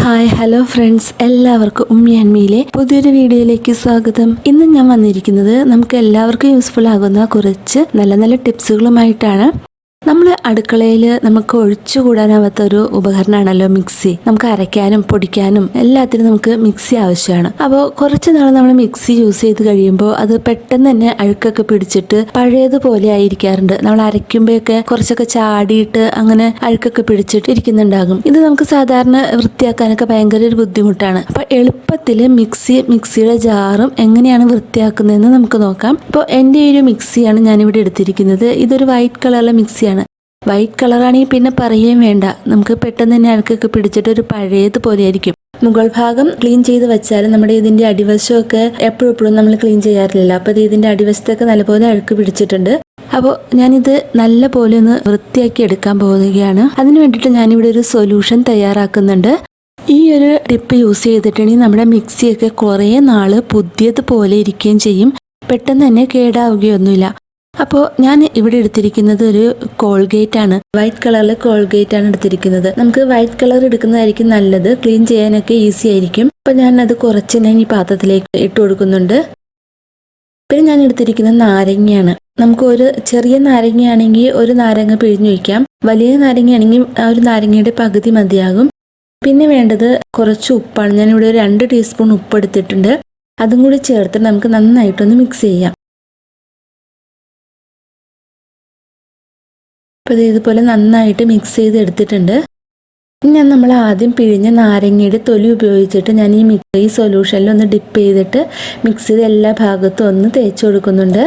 Hi hello friends, എല്ലാവർക്കും ഉമ്മിയന്മിയിലെ പുതിയൊരു വീഡിയോയിലേക്ക് സ്വാഗതം. ഇന്ന് ഞാൻ വന്നിരിക്കുന്നത് നമുക്ക് എല്ലാവർക്കും യൂസ്ഫുൾ ആകുന്ന കുറച്ച് നല്ല നല്ല ടിപ്സുകളുമായിട്ടാണ്. നമ്മൾ അടുക്കളയിൽ നമുക്ക് ഒഴിച്ചുകൂടാനാവാത്ത ഒരു ഉപകരണമാണല്ലോ മിക്സി. നമുക്ക് അരയ്ക്കാനും പൊടിക്കാനും എല്ലാത്തിനും നമുക്ക് മിക്സി ആവശ്യമാണ്. അപ്പോൾ കുറച്ച് നാൾ നമ്മൾ മിക്സി യൂസ് ചെയ്ത് കഴിയുമ്പോൾ അത് പെട്ടെന്ന് തന്നെ അഴുക്കൊക്കെ പിടിച്ചിട്ട് പഴയതുപോലെ ആയിരിക്കാറുണ്ട്. നമ്മൾ അരയ്ക്കുമ്പോഴൊക്കെ കുറച്ചൊക്കെ ചാടിയിട്ട് അങ്ങനെ അഴുക്കൊക്കെ പിടിച്ചിട്ട് ഇരിക്കുന്നുണ്ടാകും. ഇത് നമുക്ക് സാധാരണ വൃത്തിയാക്കാനൊക്കെ ഭയങ്കര ഒരു ബുദ്ധിമുട്ടാണ്. അപ്പോൾ എളുപ്പത്തിൽ മിക്സിയുടെ ജാറും എങ്ങനെയാണ് വൃത്തിയാക്കുന്നതെന്ന് നമുക്ക് നോക്കാം. ഇപ്പോൾ എൻ്റെ ഒരു മിക്സിയാണ് ഞാനിവിടെ എടുത്തിരിക്കുന്നത്. ഇതൊരു വൈറ്റ് കളറിലെ മിക്സിയാണ്. വൈറ്റ് കളറാണെങ്കിൽ പിന്നെ പറയുകയും വേണ്ട, നമുക്ക് പെട്ടെന്ന് തന്നെ അഴുക്കൊക്കെ പിടിച്ചിട്ട് ഒരു പഴയതുപോലെ ആയിരിക്കും. മുകൾ ഭാഗം ക്ലീൻ ചെയ്ത് വെച്ചാൽ നമ്മുടെ ഇതിൻ്റെ അടിവശമൊക്കെ എപ്പോഴും നമ്മൾ ക്ലീൻ ചെയ്യാറില്ല. അപ്പോൾ ഇതിൻ്റെ അടിവശത്തൊക്കെ നല്ലപോലെ അഴുക്ക് പിടിച്ചിട്ടുണ്ട്. അപ്പോൾ ഞാനിത് നല്ല പോലെ ഒന്ന് വൃത്തിയാക്കി എടുക്കാൻ പോകുകയാണ്. അതിന് വേണ്ടിയിട്ട് ഞാനിവിടെ ഒരു സൊല്യൂഷൻ തയ്യാറാക്കുന്നുണ്ട്. ഈ ഒരു ടിപ്പ് യൂസ് ചെയ്തിട്ടുണ്ടെങ്കിൽ നമ്മുടെ മിക്സിയൊക്കെ കുറേ നാൾ പുതിയതുപോലെ ഇരിക്കുകയും ചെയ്യും, പെട്ടെന്ന് തന്നെ കേടാവുകയൊന്നുമില്ല. അപ്പോൾ ഞാൻ ഇവിടെ എടുത്തിരിക്കുന്നത് ഒരു കോൾഗേറ്റ് ആണ്. വൈറ്റ് കളറിലെ കോൾഗേറ്റ് ആണ് എടുത്തിരിക്കുന്നത്. നമുക്ക് വൈറ്റ് കളർ എടുക്കുന്നതായിരിക്കും നല്ലത്, ക്ലീൻ ചെയ്യാനൊക്കെ ഈസി ആയിരിക്കും. അപ്പോൾ ഞാൻ അത് കുറച്ച് ഈ പാത്രത്തിലേക്ക് ഇട്ട് കൊടുക്കുന്നുണ്ട്. പിന്നെ ഞാൻ എടുത്തിരിക്കുന്നത് നാരങ്ങയാണ്. നമുക്ക് ഒരു ചെറിയ നാരങ്ങയാണെങ്കിൽ ഒരു നാരങ്ങ പിഴിഞ്ഞു വയ്ക്കാം. വലിയ നാരങ്ങയാണെങ്കിൽ ആ ഒരു നാരങ്ങയുടെ പകുതി മതിയാകും. പിന്നെ വേണ്ടത് കുറച്ച് ഉപ്പാണ്. ഞാനിവിടെ ഒരു 2 ടീസ്പൂൺ ഉപ്പ് എടുത്തിട്ടുണ്ട്. അതും കൂടി ചേർത്ത് നമുക്ക് നന്നായിട്ടൊന്ന് മിക്സ് ചെയ്യാം. അപ്പോൾ ഇതുപോലെ നന്നായിട്ട് മിക്സ് ചെയ്ത് എടുത്തിട്ടുണ്ട്. ഞാൻ നമ്മൾ ആദ്യം പിഴിഞ്ഞ നാരങ്ങയുടെ തൊലി ഉപയോഗിച്ചിട്ട് ഞാൻ ഈ സൊല്യൂഷനിൽ ഒന്ന് ഡിപ്പ് ചെയ്തിട്ട് മിക്സിയുടെ എല്ലാ ഭാഗത്തും ഒന്ന് തേച്ച് കൊടുക്കുന്നുണ്ട്.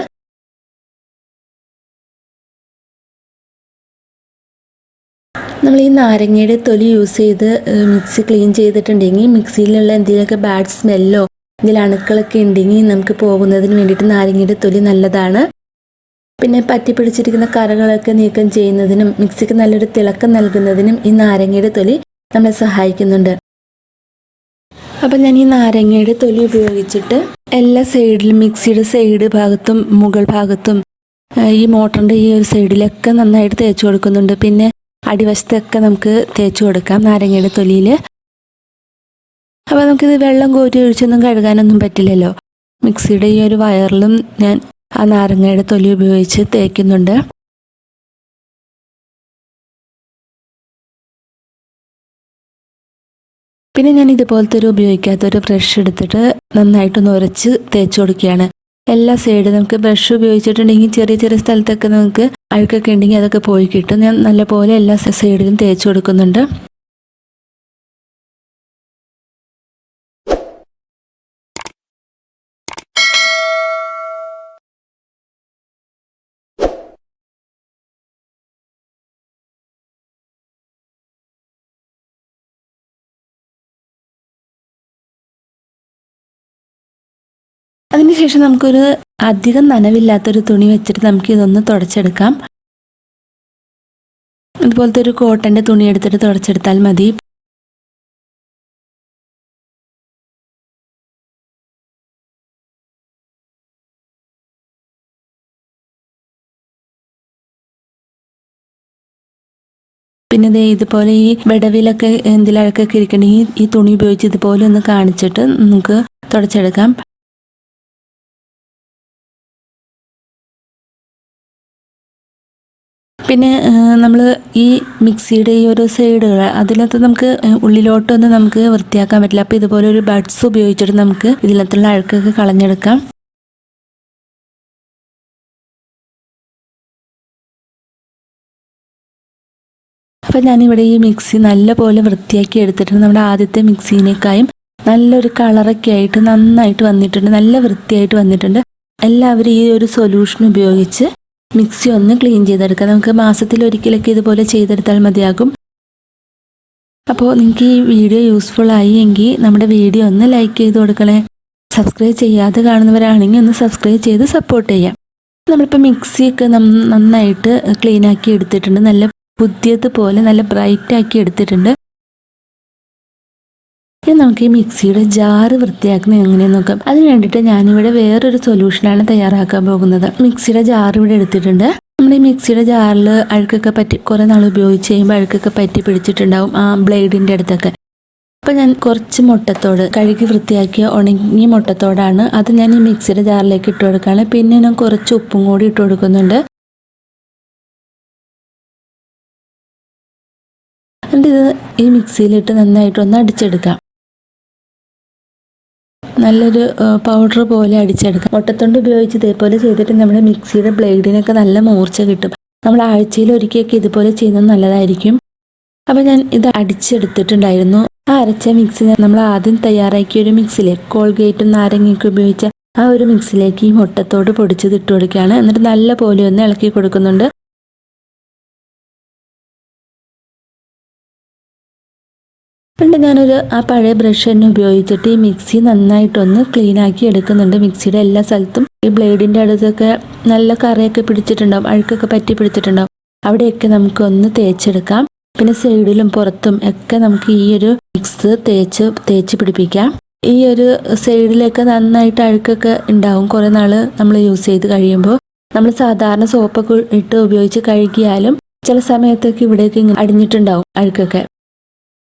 നമ്മൾ ഈ നാരങ്ങയുടെ തൊലി യൂസ് ചെയ്ത് മിക്സി ക്ലീൻ ചെയ്തിട്ടുണ്ടെങ്കിൽ മിക്സിയിലുള്ള എന്തെങ്കിലുമൊക്കെ ബാഡ് സ്മെല്ലോ എന്തെങ്കിലും അണുക്കളൊക്കെ ഉണ്ടെങ്കിൽ നമുക്ക് പോകുന്നതിന് വേണ്ടിയിട്ട് നാരങ്ങയുടെ തൊലി നല്ലതാണ്. പിന്നെ പറ്റി പിടിച്ചിരിക്കുന്ന കറകളൊക്കെ നീക്കം ചെയ്യുന്നതിനും മിക്സിക്ക് നല്ലൊരു തിളക്കം നൽകുന്നതിനും ഈ നാരങ്ങയുടെ തൊലി നമ്മളെ സഹായിക്കുന്നുണ്ട്. അപ്പം ഞാൻ ഈ നാരങ്ങയുടെ തൊലി ഉപയോഗിച്ചിട്ട് എല്ലാ സൈഡിലും മിക്സിയുടെ സൈഡ് ഭാഗത്തും മുകൾ ഭാഗത്തും ഈ മോട്ടറിൻ്റെ ഈ ഒരു സൈഡിലൊക്കെ നന്നായിട്ട് തേച്ച് കൊടുക്കുന്നുണ്ട്. പിന്നെ അടിവശത്തൊക്കെ നമുക്ക് തേച്ച് കൊടുക്കാം നാരങ്ങയുടെ തൊലിയിൽ. അപ്പോൾ നമുക്കിത് വെള്ളം കോരി ഒഴിച്ചൊന്നും കഴുകാനൊന്നും പറ്റില്ലല്ലോ. മിക്സിയുടെ ഈ ഒരു വയറിലും ഞാൻ ആ നാരങ്ങയുടെ തൊലി ഉപയോഗിച്ച് തേക്കുന്നുണ്ട്. പിന്നെ ഞാൻ ഇതുപോലത്തെ ഒരു ഉപയോഗിക്കാത്തൊരു ബ്രഷ് എടുത്തിട്ട് നന്നായിട്ടൊന്ന് ഉരച്ച് തേച്ച് കൊടുക്കുകയാണ്. എല്ലാ സൈഡും നമുക്ക് ബ്രഷ് ഉപയോഗിച്ചിട്ടുണ്ടെങ്കിൽ ചെറിയ ചെറിയ സ്ഥലത്തൊക്കെ നമുക്ക് അഴുക്കൊക്കെ ഉണ്ടെങ്കിൽ അതൊക്കെ പോയി കിട്ടും. ഞാൻ നല്ലപോലെ എല്ലാ സൈഡിലും തേച്ച് കൊടുക്കുന്നുണ്ട്. അതിനുശേഷം നമുക്കൊരു അധികം നനവില്ലാത്തൊരു തുണി വെച്ചിട്ട് നമുക്ക് ഇതൊന്ന് തുടച്ചെടുക്കാം. ഇതുപോലത്തെ ഒരു കോട്ടൻ്റെ തുണി എടുത്തിട്ട് തുടച്ചെടുത്താൽ മതി. പിന്നെ ഇതുപോലെ ഈ വിടവിലൊക്കെ എന്തെങ്കിലും അഴുക്കൊക്കെ ഇരിക്കണമെങ്കിൽ ഈ തുണി ഉപയോഗിച്ച് ഇതുപോലെ ഒന്ന് കാണിച്ചിട്ട് നമുക്ക് തുടച്ചെടുക്കാം. പിന്നെ നമ്മൾ ഈ മിക്സിയുടെ ഈ ഒരു സൈഡുകൾ അതിനകത്ത് നമുക്ക് ഉള്ളിലോട്ടൊന്നും നമുക്ക് വൃത്തിയാക്കാൻ പറ്റില്ല. അപ്പോൾ ഇതുപോലെ ഒരു ബഡ്സ് ഉപയോഗിച്ചിട്ട് നമുക്ക് ഇതിനകത്തുള്ള അഴുക്കൊക്കെ കളഞ്ഞെടുക്കാം. അപ്പോൾ ഞാനിവിടെ ഈ മിക്സി നല്ല പോലെ വൃത്തിയാക്കി എടുത്തിട്ടുണ്ട്. നമ്മുടെ ആദ്യത്തെ മിക്സിനേക്കായും നല്ലൊരു കളറൊക്കെ ആയിട്ട് നന്നായിട്ട് വന്നിട്ടുണ്ട്, നല്ല വൃത്തിയായിട്ട് വന്നിട്ടുണ്ട്. എല്ലാവരും ഈ ഒരു സൊല്യൂഷൻ ഉപയോഗിച്ച് മിക്സി ഒന്ന് ക്ലീൻ ചെയ്തെടുക്കാം. നമുക്ക് മാസത്തിലൊരിക്കലൊക്കെ ഇതുപോലെ ചെയ്തെടുത്താൽ മതിയാകും. അപ്പോൾ നിങ്ങൾക്ക് ഈ വീഡിയോ യൂസ്ഫുൾ ആയി എങ്കിൽ നമ്മുടെ വീഡിയോ ഒന്ന് ലൈക്ക് ചെയ്ത് കൊടുക്കണേ. സബ്സ്ക്രൈബ് ചെയ്യാതെ കാണുന്നവരാണെങ്കിൽ ഒന്ന് സബ്സ്ക്രൈബ് ചെയ്ത് സപ്പോർട്ട് ചെയ്യാം. നമ്മളിപ്പോൾ മിക്സിയൊക്കെ നന്നായിട്ട് ക്ലീനാക്കി എടുത്തിട്ടുണ്ട്. നല്ല പുതിയതുപോലെ നല്ല ബ്രൈറ്റ് ആക്കി എടുത്തിട്ടുണ്ട്. ഇനി നമുക്ക് ഈ മിക്സിയുടെ ജാറ് വൃത്തിയാക്കുന്നത് എങ്ങനെയെന്ന് നോക്കാം. അതിന് വേണ്ടിയിട്ട് ഞാനിവിടെ വേറൊരു സൊല്യൂഷനാണ് തയ്യാറാക്കാൻ പോകുന്നത്. മിക്സിയുടെ ജാർ ഇവിടെ എടുത്തിട്ടുണ്ട്. നമ്മുടെ ഈ മിക്സിയുടെ ജാറിൽ അഴുക്കൊക്കെ പറ്റി കുറേ നാൾ ഉപയോഗിച്ച് കഴിയുമ്പോൾ അഴുക്കൊക്കെ പറ്റി പിടിച്ചിട്ടുണ്ടാവും ആ ബ്ലേഡിൻ്റെ അടുത്തൊക്കെ. അപ്പോൾ ഞാൻ കുറച്ച് മുട്ടത്തോട് കഴുകി വൃത്തിയാക്കിയ ഉണങ്ങിയ മുട്ടത്തോടാണ്. അത് ഞാൻ ഈ മിക്സിയുടെ ജാറിലേക്ക് ഇട്ട് കൊടുക്കുകയാണ്. പിന്നെ ഞാൻ കുറച്ച് ഉപ്പും കൂടി ഇട്ട് കൊടുക്കുന്നുണ്ട്. എന്നിട്ട് ഇത് ഈ മിക്സിയിലിട്ട് നന്നായിട്ടൊന്ന് അടിച്ചെടുക്കാം. നല്ലൊരു പൗഡർ പോലെ അടിച്ചെടുക്കാം. മുട്ടത്തൊണ്ട് ഉപയോഗിച്ച് ഇതേപോലെ ചെയ്തിട്ട് നമ്മുടെ മിക്സിയുടെ ബ്ലേഡിനൊക്കെ നല്ല മൂർച്ച കിട്ടും. നമ്മൾ ആഴ്ചയിൽ ഒരിക്കലൊക്കെ ഇതുപോലെ ചെയ്യുന്നത് നല്ലതായിരിക്കും. അപ്പോൾ ഞാൻ ഇത് അടിച്ചെടുത്തിട്ടുണ്ടായിരുന്നു. ആ അരച്ച മിക്സി നമ്മൾ ആദ്യം തയ്യാറാക്കിയ ഒരു മിക്സിയിലേക്ക് കോൾഗേറ്റും നാരങ്ങയൊക്കെ ഉപയോഗിച്ച ആ ഒരു മിക്സിയിലേക്ക് ഈ മുട്ടത്തോട് പൊടിച്ചത് ഇട്ട് കൊടുക്കുകയാണ്. എന്നിട്ട് നല്ല പോലെ ഒന്ന് ഇളക്കി കൊടുക്കുന്നുണ്ട്. എന്നിട്ട് ഞാനൊരു ആ പഴയ ബ്രഷ് തന്നെ ഉപയോഗിച്ചിട്ട് ഈ മിക്സി നന്നായിട്ടൊന്ന് ക്ലീൻ ആക്കി എടുക്കുന്നുണ്ട്. മിക്സിയുടെ എല്ലാ സ്ഥലത്തും ഈ ബ്ലേഡിൻ്റെ അടുത്തൊക്കെ നല്ല കറയൊക്കെ പിടിച്ചിട്ടുണ്ടാവും, അഴുക്കൊക്കെ പറ്റി പിടിച്ചിട്ടുണ്ടാവും. അവിടെയൊക്കെ നമുക്കൊന്ന് തേച്ചെടുക്കാം. പിന്നെ സൈഡിലും പുറത്തും ഒക്കെ നമുക്ക് ഈ ഒരു മിക്സ് തേച്ച് പിടിപ്പിക്കാം. ഈ ഒരു സൈഡിലൊക്കെ നന്നായിട്ട് അഴുക്കൊക്കെ ഉണ്ടാവും. കുറേ നാൾ നമ്മൾ യൂസ് ചെയ്ത് കഴിയുമ്പോൾ നമ്മൾ സാധാരണ സോപ്പൊക്കെ ഇട്ട് ഉപയോഗിച്ച് കഴുകിയാലും ചില സമയത്തൊക്കെ ഇവിടെയൊക്കെ ഇങ്ങനെ അടിഞ്ഞിട്ടുണ്ടാവും അഴുക്കൊക്കെ.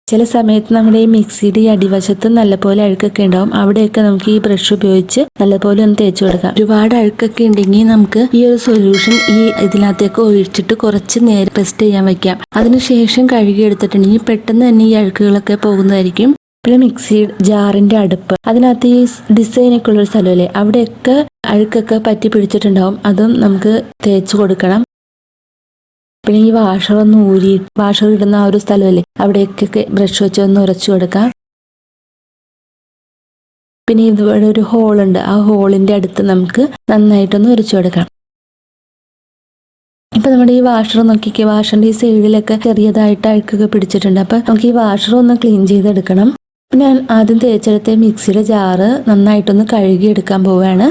ചില സമയത്ത് നമ്മുടെ ഈ മിക്സിയുടെ ഈ അടിവശത്ത് നല്ലപോലെ അഴുക്കൊക്കെ ഉണ്ടാവും. അവിടെയൊക്കെ നമുക്ക് ഈ ബ്രഷ് ഉപയോഗിച്ച് നല്ലപോലെ ഒന്ന് തേച്ച് കൊടുക്കാം. ഒരുപാട് അഴുക്കൊക്കെ ഉണ്ടെങ്കിൽ നമുക്ക് ഈ ഒരു സൊല്യൂഷൻ ഈ ഇതിനകത്തേക്ക് ഒഴിച്ചിട്ട് കുറച്ച് നേരം റെസ്റ്റ് ചെയ്യാൻ വെക്കാം. അതിനുശേഷം കഴുകി എടുത്തിട്ടുണ്ടെങ്കിൽ പെട്ടെന്ന് തന്നെ ഈ അഴുക്കുകളൊക്കെ പോകുന്നതായിരിക്കും. പിന്നെ മിക്സി ജാറിന്റെ അടുപ്പ്, അതിനകത്ത് ഈ ഡിസൈനൊക്കെ ഉള്ളൊരു സ്ഥലമല്ലേ, അവിടെയൊക്കെ അഴുക്കൊക്കെ പറ്റി പിടിച്ചിട്ടുണ്ടാവും. അതും നമുക്ക് തേച്ച് കൊടുക്കണം. പിന്നെ ഈ വാഷർ ഇടുന്ന ആ ഒരു സ്ഥലമല്ലേ, അവിടെയൊക്കെ ബ്രഷ് വെച്ച് ഒന്ന് ഉരച്ചു കൊടുക്കാം. പിന്നെ ഇവിടെ ഒരു ഹോളുണ്ട്, ആ ഹോളിന്റെ അടുത്ത് നമുക്ക് നന്നായിട്ടൊന്ന് ഉരച്ചു കൊടുക്കാം. ഇപ്പൊ നമ്മുടെ ഈ വാഷർ നോക്കിക്കേ, വാഷറിന്റെ ഈ സൈഡിലൊക്കെ ചെറിയതായിട്ട് അഴുക്കൊക്കെ പിടിച്ചിട്ടുണ്ട്. അപ്പൊ നമുക്ക് ഈ വാഷർ ഒന്ന് ക്ലീൻ ചെയ്തെടുക്കണം. പിന്നെ ഞാൻ ആദ്യം തേച്ചെടുത്ത മിക്സിയുടെ ജാറ് നന്നായിട്ടൊന്ന് കഴുകി എടുക്കാൻ പോവുകയാണ്.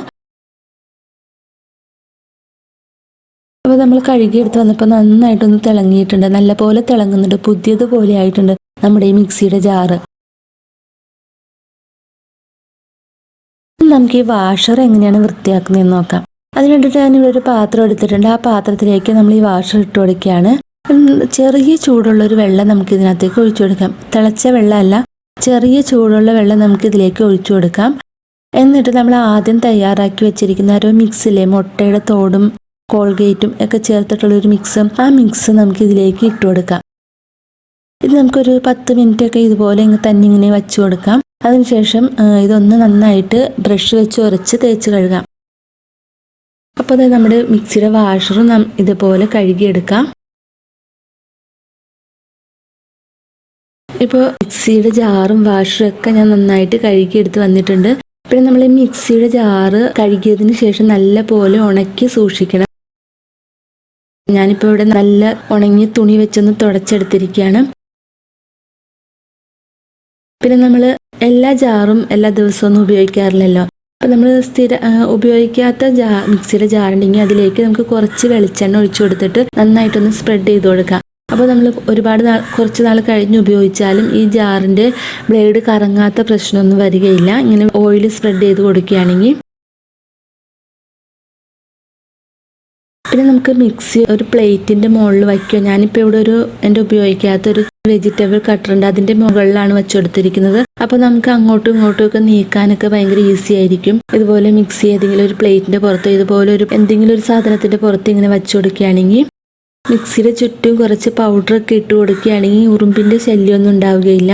അപ്പോൾ നമ്മൾ കഴുകിയെടുത്ത് വന്നപ്പോൾ നന്നായിട്ടൊന്ന് തിളങ്ങിയിട്ടുണ്ട്, നല്ലപോലെ തിളങ്ങുന്നുണ്ട്, പുതിയതുപോലെ ആയിട്ടുണ്ട് നമ്മുടെ ഈ മിക്സിയുടെ ജാറ്. നമുക്ക് ഈ വാഷർ എങ്ങനെയാണ് വൃത്തിയാക്കുന്നതെന്ന് നോക്കാം. അതിന് വേണ്ടിയിട്ട് ഞാനിവിടെ ഒരു പാത്രം എടുത്തിട്ടുണ്ട്. ആ പാത്രത്തിലേക്ക് നമ്മൾ ഈ വാഷർ ഇട്ട് കൊടുക്കുകയാണ്. ചെറിയ ചൂടുള്ളൊരു വെള്ളം നമുക്ക് ഇതിനകത്തേക്ക് ഒഴിച്ചു കൊടുക്കാം. തിളച്ച വെള്ളമല്ല, ചെറിയ ചൂടുള്ള വെള്ളം നമുക്ക് ഇതിലേക്ക് ഒഴിച്ചു കൊടുക്കാം. എന്നിട്ട് നമ്മൾ ആദ്യം തയ്യാറാക്കി വെച്ചിരിക്കുന്ന ഒരു മിക്സിലെ മുട്ടയുടെ തോടും കോൾഗേറ്റും ഒക്കെ ചേർത്തിട്ടുള്ളൊരു മിക്സും, ആ മിക്സ് നമുക്ക് ഇതിലേക്ക് ഇട്ട് കൊടുക്കാം. ഇത് നമുക്കൊരു 10 മിനിറ്റൊക്കെ ഇതുപോലെ ഇങ്ങനെ വച്ചു കൊടുക്കാം. അതിനുശേഷം ഇതൊന്ന് നന്നായിട്ട് ബ്രഷ് വെച്ച് ഉരച്ച് തേച്ച് കഴുകാം. അപ്പോൾ അത് നമ്മുടെ മിക്സിയുടെ വാഷറും ഇതുപോലെ കഴുകിയെടുക്കാം. ഇപ്പോൾ മിക്സിയുടെ ജാറും വാഷറും ഒക്കെ ഞാൻ നന്നായിട്ട് കഴുകിയെടുത്ത് വന്നിട്ടുണ്ട്. പിന്നെ നമ്മൾ ഈ മിക്സിയുടെ ജാറ് കഴുകിയതിന് ശേഷം നല്ല പോലെ ഉണക്കി സൂക്ഷിക്കണം. ഞാനിപ്പോൾ ഇവിടെ നല്ല ഉണങ്ങിയ തുണി വെച്ചൊന്ന് തുടച്ചെടുത്തിരിക്കുകയാണ്. പിന്നെ നമ്മൾ എല്ലാ ജാറും എല്ലാ ദിവസവും ഒന്നും ഉപയോഗിക്കാറില്ലല്ലോ. അപ്പം നമ്മൾ ഉപയോഗിക്കാത്ത മിക്സിയുടെ ജാറുണ്ടെങ്കിൽ അതിലേക്ക് നമുക്ക് കുറച്ച് വെളിച്ചെണ്ണ ഒഴിച്ചു കൊടുത്തിട്ട് നന്നായിട്ടൊന്ന് സ്പ്രെഡ് ചെയ്ത് കൊടുക്കാം. അപ്പോൾ നമ്മൾ കുറച്ച് നാൾ കഴിഞ്ഞ് ഉപയോഗിച്ചാലും ഈ ജാറിൻ്റെ ബ്ലേഡ് കറങ്ങാത്ത പ്രശ്നമൊന്നും വരികയില്ല. ഇങ്ങനെ ഓയിൽ സ്പ്രെഡ് ചെയ്ത് കൊടുക്കുകയാണെങ്കിൽ. പിന്നെ നമുക്ക് മിക്സി ഒരു പ്ലേറ്റിൻ്റെ മുകളിൽ വയ്ക്കുക. ഞാനിപ്പോൾ ഇവിടെ എൻ്റെ ഉപയോഗിക്കാത്തൊരു വെജിറ്റബിൾ കട്ടർ ഉണ്ട്, അതിൻ്റെ മുകളിലാണ് വെച്ചുകൊടുത്തിരിക്കുന്നത്. അപ്പോൾ നമുക്ക് അങ്ങോട്ടും ഇങ്ങോട്ടും ഒക്കെ നീക്കാനൊക്കെ ഭയങ്കര ഈസി ആയിരിക്കും. ഇതുപോലെ മിക്സി ഏതെങ്കിലും ഒരു പ്ലേറ്റിൻ്റെ പുറത്തോ ഇതുപോലെ എന്തെങ്കിലും ഒരു സാധനത്തിൻ്റെ പുറത്ത് ഇങ്ങനെ വെച്ചു കൊടുക്കുകയാണെങ്കിൽ, മിക്സിയുടെ ചുറ്റും കുറച്ച് പൗഡറൊക്കെ ഇട്ട് കൊടുക്കുകയാണെങ്കിൽ ഉറുമ്പിൻ്റെ ശല്യമൊന്നും ഉണ്ടാവുകയില്ല.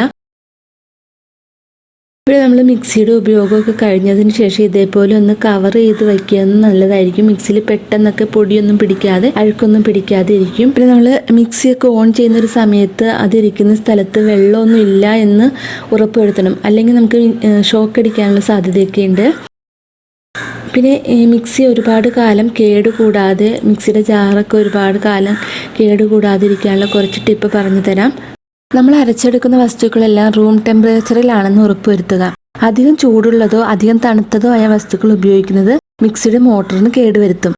ഇവിടെ നമ്മൾ മിക്സിയുടെ ഉപയോഗമൊക്കെ കഴിഞ്ഞതിന് ശേഷം ഇതേപോലെ ഒന്ന് കവർ ചെയ്ത് വയ്ക്കുന്നത് നല്ലതായിരിക്കും. മിക്സിയിൽ പെട്ടെന്നൊക്കെ പൊടിയൊന്നും പിടിക്കാതെ അഴുക്കൊന്നും പിടിക്കാതെ ഇരിക്കും. പിന്നെ നമ്മൾ മിക്സിയൊക്കെ ഓൺ ചെയ്യുന്ന ഒരു സമയത്ത് അതിരിക്കുന്ന സ്ഥലത്ത് വെള്ളമൊന്നും ഇല്ല എന്ന് ഉറപ്പുവരുത്തണം, അല്ലെങ്കിൽ നമുക്ക് ഷോക്ക് അടിക്കാനുള്ള സാധ്യതയൊക്കെ ഉണ്ട്. പിന്നെ മിക്സി ഒരുപാട് കാലം കേടുകൂടാതെ, മിക്സിയുടെ ജാറൊക്കെ ഒരുപാട് കാലം കേടുകൂടാതിരിക്കാനുള്ള കുറച്ച് ടിപ്പ് പറഞ്ഞു തരാം. നമ്മൾ അരച്ചെടുക്കുന്ന വസ്തുക്കളെല്ലാം റൂം ടെമ്പറേച്ചറിലാണെന്ന് ഉറപ്പുവരുത്തുക. അധികം ചൂടുള്ളതോ അധികം തണുത്തതോ ആയ വസ്തുക്കൾ ഉപയോഗിക്കുന്നത് മിക്സിയുടെ മോട്ടറിന് കേടുവരുത്തും.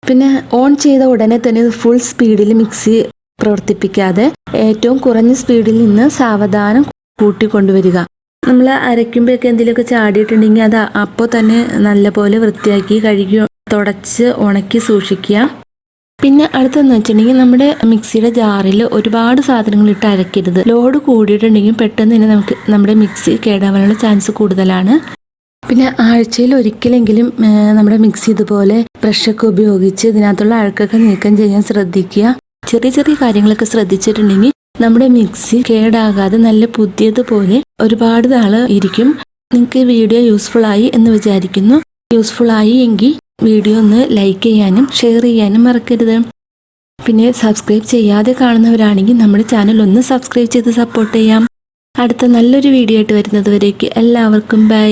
പിന്നെ ഓൺ ചെയ്ത ഉടനെ തന്നെ ഫുൾ സ്പീഡിൽ മിക്സി പ്രവർത്തിപ്പിക്കാതെ ഏറ്റവും കുറഞ്ഞ സ്പീഡിൽ നിന്ന് സാവധാനം കൂട്ടിക്കൊണ്ടുവരിക. നമ്മൾ അരയ്ക്കുമ്പോഴൊക്കെ എന്തെങ്കിലുമൊക്കെ ചാടിയിട്ടുണ്ടെങ്കിൽ അത് അപ്പോൾ തന്നെ നല്ലപോലെ വൃത്തിയാക്കി കഴുകി തുടച്ച് ഉണക്കി സൂക്ഷിക്കുക. പിന്നെ അടുത്തെന്ന് വെച്ചിട്ടുണ്ടെങ്കിൽ നമ്മുടെ മിക്സിയുടെ ജാറിൽ ഒരുപാട് സാധനങ്ങൾ ഇട്ട് അരക്കരുത്. ലോഡ് കൂടിയിട്ടുണ്ടെങ്കിൽ പെട്ടെന്ന് തന്നെ നമ്മുടെ മിക്സി കേടാവാനുള്ള ചാൻസ് കൂടുതലാണ്. പിന്നെ ആഴ്ചയിൽ ഒരിക്കലെങ്കിലും നമ്മുടെ മിക്സി ഇതുപോലെ ബ്രഷൊക്കെ ഉപയോഗിച്ച് ഇതിനകത്തുള്ള അഴുക്കൊക്കെ നീക്കം ചെയ്യാൻ ശ്രദ്ധിക്കുക. ചെറിയ ചെറിയ കാര്യങ്ങളൊക്കെ ശ്രദ്ധിച്ചിട്ടുണ്ടെങ്കിൽ നമ്മുടെ മിക്സി കേടാകാതെ നല്ല പുതിയതുപോലെ ഒരുപാട് നാള് ഇരിക്കും. നിങ്ങൾക്ക് ഈ വീഡിയോ യൂസ്ഫുൾ ആയി എന്ന് വിചാരിക്കുന്നു. യൂസ്ഫുൾ ആയി എങ്കിൽ വീഡിയോ ഒന്ന് ലൈക്ക് ചെയ്യാനും ഷെയർ ചെയ്യാനും മറക്കരുത്. പിന്നെ സബ്സ്ക്രൈബ് ചെയ്യാതെ കാണുന്നവരാണെങ്കിൽ നമ്മുടെ ചാനൽ ഒന്ന് സബ്സ്ക്രൈബ് ചെയ്ത് സപ്പോർട്ട് ചെയ്യാം. അടുത്ത നല്ലൊരു വീഡിയോ ആയിട്ട് വരുന്നത് വരേക്ക് എല്ലാവർക്കും ബൈ.